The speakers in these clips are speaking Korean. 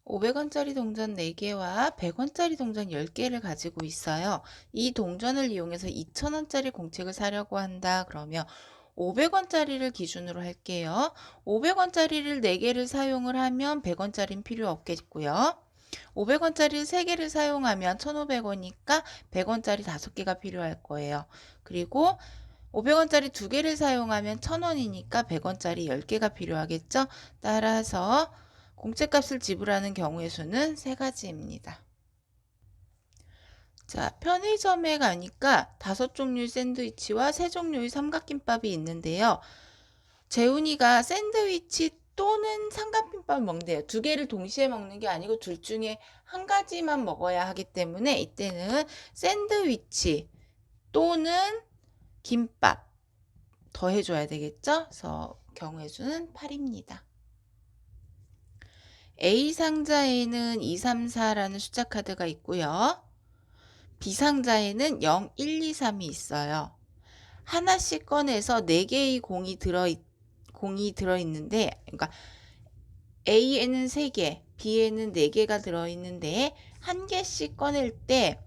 500원짜리 동전 4개와 100원짜리 동전 10개를 가지고 있어요. 이 동전을 이용해서 2000원짜리 공책을 사려고 한다. 그러면 500원짜리를 기준으로 할게요. 500원짜리를 4개를 사용을 하면 100원짜리는 필요 없겠고요. 500원짜리 3개를 사용하면 1,500원이니까 100원짜리 5개가 필요할 거예요. 그리고 500원짜리 2개를 사용하면 1,000원이니까 100원짜리 10개가 필요하겠죠? 따라서 공책값을 지불하는 경우의 수는 3가지입니다. 자, 편의점에 가니까 5종류의 샌드위치와 3종류의 삼각김밥이 있는데요. 재훈이가 샌드위치 또는 삼각김밥을 먹는데요. 2개를 동시에 먹는 게 아니고 둘 중에 한 가지만 먹어야 하기 때문에 이때는 샌드위치 또는 김밥 더해줘야 되겠죠? 그래서 경우의 수는 8입니다. A 상자에는 2, 3, 4라는 숫자 카드가 있고요. B 상자에는 0, 1, 2, 3이 있어요. 하나씩 꺼내서 4개의 공이 들어있는데, 그러니까 A에는 3개, B에는 4개가 들어있는데 한 개씩 꺼낼 때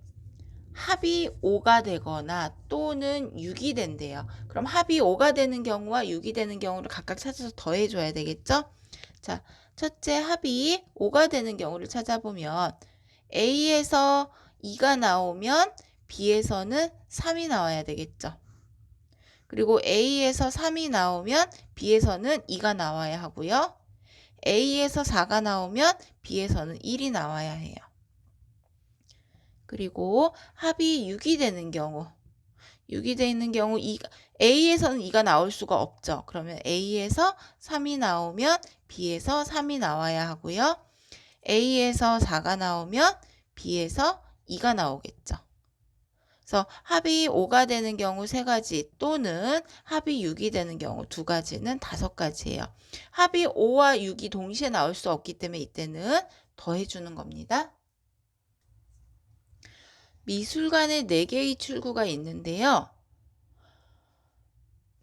합이 5가 되거나 또는 6이 된대요. 그럼 합이 5가 되는 경우와 6이 되는 경우를 각각 찾아서 더해줘야 되겠죠? 자, 첫째 합이 5가 되는 경우를 찾아보면 A에서 2가 나오면 B에서는 3이 나와야 되겠죠. 그리고 A에서 3이 나오면 B에서는 2가 나와야 하고요. A에서 4가 나오면 B에서는 1이 나와야 해요. 그리고 합이 6이 되는 경우 6이 되는 경우 A에서는 2가 나올 수가 없죠. 그러면 A에서 3이 나오면 B에서 3이 나와야 하고요. A에서 4가 나오면 B에서 2가 나오겠죠. 그래서 합이 5가 되는 경우 3가지 또는 합이 6이 되는 경우 2가지는 5가지예요. 합이 5와 6이 동시에 나올 수 없기 때문에 이때는 더해주는 겁니다. 미술관에 4개의 출구가 있는데요.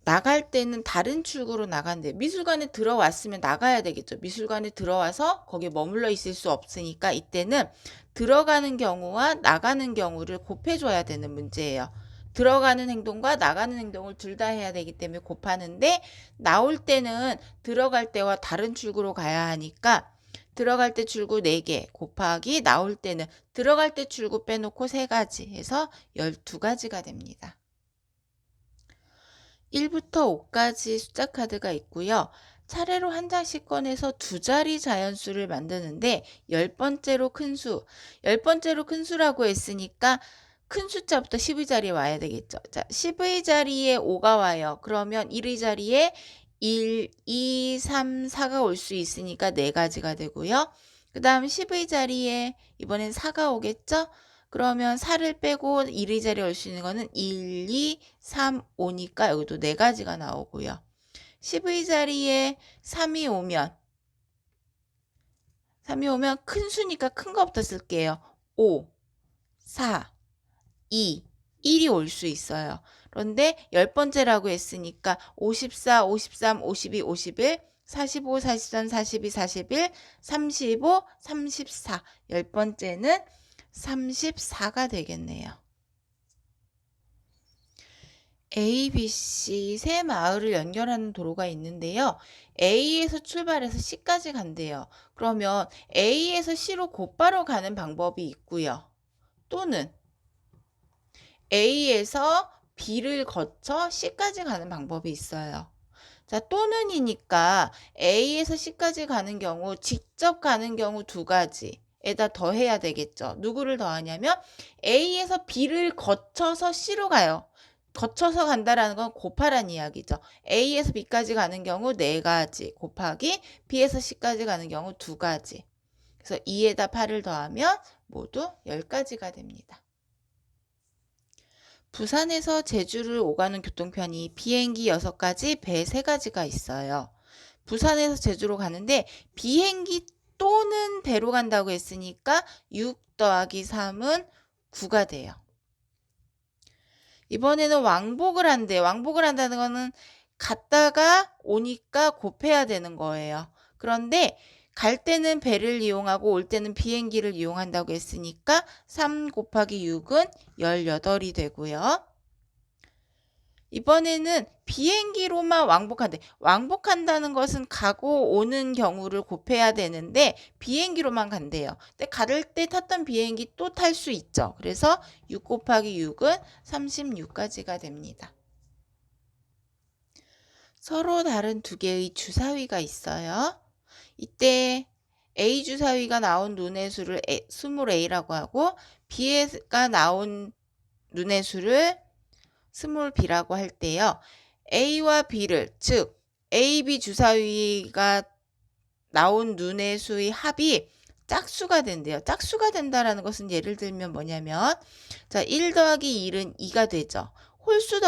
나갈 때는 다른 출구로 나간대. 미술관에 들어왔으면 나가야 되겠죠. 미술관에 들어와서 거기에 머물러 있을 수 없으니까 이때는 들어가는 경우와 나가는 경우를 곱해줘야 되는 문제예요. 들어가는 행동과 나가는 행동을 둘 다 해야 되기 때문에 곱하는데 나올 때는 들어갈 때와 다른 출구로 가야 하니까 들어갈 때 출구 4개 곱하기 나올 때는 들어갈 때 출구 빼놓고 3가지 해서 12가지가 됩니다. 1부터 5까지 숫자 카드가 있고요. 차례로 한 장씩 꺼내서 2자리 자연수를 만드는데 10번째로 큰 수, 10번째로 큰 수라고 했으니까 큰 숫자부터 10의 자리에 와야 되겠죠. 자, 10의 자리에 5가 와요. 그러면 1의 자리에 1, 2, 3, 4가 올 수 있으니까 4가지가 되고요. 그 다음 10의 자리에 이번엔 4가 오겠죠? 그러면 4를 빼고 1의 자리에 올 수 있는 거는 1, 2, 3, 5니까 여기도 4가지가 나오고요. 10의 자리에 3이 오면 큰 수니까 큰 거부터 쓸게요. 5, 4, 2, 1이 올 수 있어요. 그런데 10번째라고 했으니까 54, 53, 52, 51, 45, 43, 42, 41, 35, 34. 10번째는 34가 되겠네요. A, B, C 세 마을을 연결하는 도로가 있는데요. A에서 출발해서 C까지 간대요. 그러면 A에서 C로 곧바로 가는 방법이 있고요. 또는 A에서 B를 거쳐 C까지 가는 방법이 있어요. 자, 또는이니까 A에서 C까지 가는 경우 직접 가는 경우 2가지에다 더해야 되겠죠. 누구를 더하냐면 A에서 B를 거쳐서 C로 가요. 거쳐서 간다라는 건 곱하란 이야기죠. A에서 B까지 가는 경우 4가지 곱하기 B에서 C까지 가는 경우 2가지. 그래서 2에다 8을 더하면 모두 10가지가 됩니다. 부산에서 제주를 오가는 교통편이 비행기 6가지, 배 3가지가 있어요. 부산에서 제주로 가는데 비행기 또는 배로 간다고 했으니까 6 더하기 3은 9가 돼요. 이번에는 왕복을 한대. 왕복을 한다는 거는 갔다가 오니까 곱해야 되는 거예요. 그런데 갈 때는 배를 이용하고 올 때는 비행기를 이용한다고 했으니까 3 곱하기 6은 18이 되고요. 이번에는 비행기로만 왕복한대. 왕복한다는 것은 가고 오는 경우를 곱해야 되는데 비행기로만 간대요. 근데 갈 때 탔던 비행기 또 탈 수 있죠. 그래서 6 곱하기 6은 36까지가 됩니다. 서로 다른 두 개의 주사위가 있어요. 이때 A 주사위가 나온 눈의 수를 스몰 a라고 하고 B가 나온 눈의 수를 스몰 b라고 할 때요. A와 B를 즉 A, B 주사위가 나온 눈의 수의 합이 짝수가 된대요. 짝수가 된다라는 것은 예를 들면 뭐냐면 자, 1 더하기 1은 2가 되죠. 홀수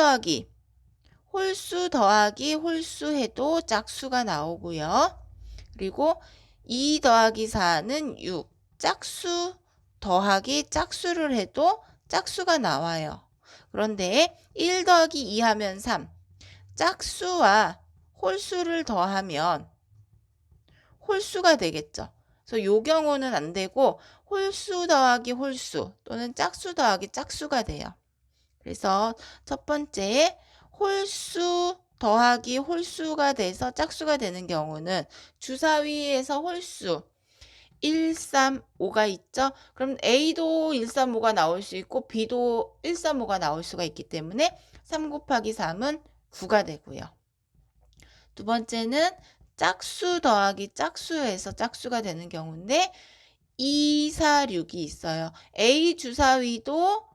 더하기 홀수 해도 짝수가 나오고요. 그리고 2 더하기 4는 6. 짝수 더하기 짝수를 해도 짝수가 나와요. 그런데 1 더하기 2 하면 3. 짝수와 홀수를 더하면 홀수가 되겠죠. 그래서 요 경우는 안 되고 홀수 더하기 홀수 또는 짝수 더하기 짝수가 돼요. 그래서 첫 번째 홀수 더하기 홀수가 돼서 짝수가 되는 경우는 주사위에서 홀수 1, 3, 5가 있죠. 그럼 A도 1, 3, 5가 나올 수 있고 B도 1, 3, 5가 나올 수가 있기 때문에 3 곱하기 3은 9가 되고요. 두 번째는 짝수 더하기 짝수에서 짝수가 되는 경우인데 2, 4, 6이 있어요. A 주사위도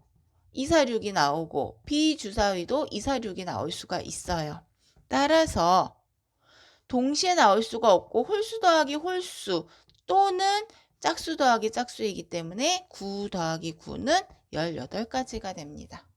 2, 4, 6이 나오고 B 주사위도 2, 4, 6이 나올 수가 있어요. 따라서 동시에 나올 수가 없고 홀수 더하기 홀수 또는 짝수 더하기 짝수이기 때문에 9 더하기 9는 18가지가 됩니다.